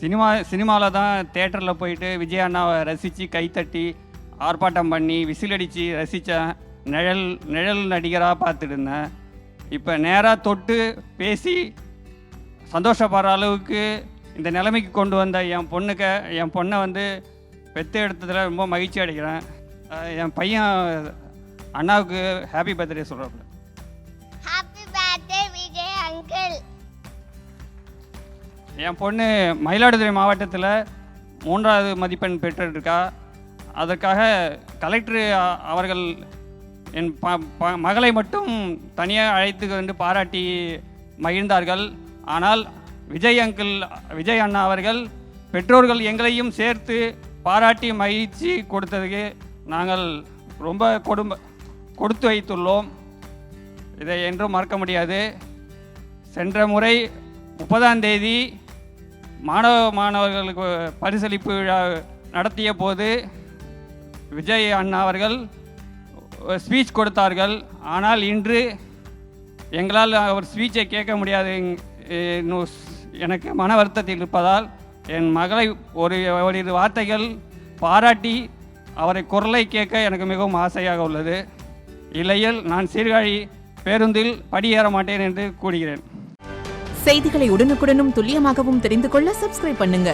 சினிமாவில் தான் தேட்டரில் போயிட்டு விஜய் அண்ணாவை ரசித்து கைத்தட்டி ஆர்ப்பாட்டம் பண்ணி விசில் அடித்து ரசித்தேன். நிழல் நடிகராக பார்த்துட்டு இருந்தேன். இப்போ நேராக தொட்டு பேசி சந்தோஷப்படுற அளவுக்கு இந்த நிலைமைக்கு கொண்டு வந்த என் பொண்ணை வந்து பெற்று எடுத்ததில் ரொம்ப மகிழ்ச்சி அடைகிறேன். என் பையன் அண்ணாவுக்கு ஹாப்பி பர்த்டே சொல்கிறாப்புல. Happy birthday Vijay uncle. என் பொண்ணு மயிலாடுதுறை மாவட்டத்தில் 3வது மதிப்பெண் பெற்றிருக்கா. அதற்காக கலெக்டர் அவர்கள் என் மகளை மட்டும் தனியாக அழைத்து வந்து பாராட்டி மகிழ்ந்தார்கள். ஆனால் விஜய் அண்ணா அவர்கள் பெற்றோர்கள் எங்களையும் சேர்த்து பாராட்டி மகிழ்ச்சி கொடுத்ததுக்கு நாங்கள் ரொம்ப கொடுத்து வைத்துள்ளோம். இதை என்றும் மறக்க முடியாது. சென்ற முறை 30ஆம் தேதி மாணவர்களுக்கு பரிசளிப்பு விழா நடத்திய போது விஜய் அண்ணா அவர்கள் ஸ்பீச் கொடுத்தார்கள். ஆனால் இன்று எங்களால் அவர் ஸ்பீச்சை கேட்க முடியாது. எனக்கு மன வருத்தத்தில் இருப்பதால் என் மகளை ஓரிரு வார்த்தைகள் பாராட்டி அவரை குரலை கேட்க எனக்கு மிகவும் ஆசையாக உள்ளது. இல்லையில் நான் சீர்காழி பேருந்தில் படியேற மாட்டேன் என்று கூறுகிறேன். செய்திகளை உடனுக்குடனும் துல்லியமாகவும் தெரிந்து கொள்ள சப்ஸ்கிரைப் பண்ணுங்க.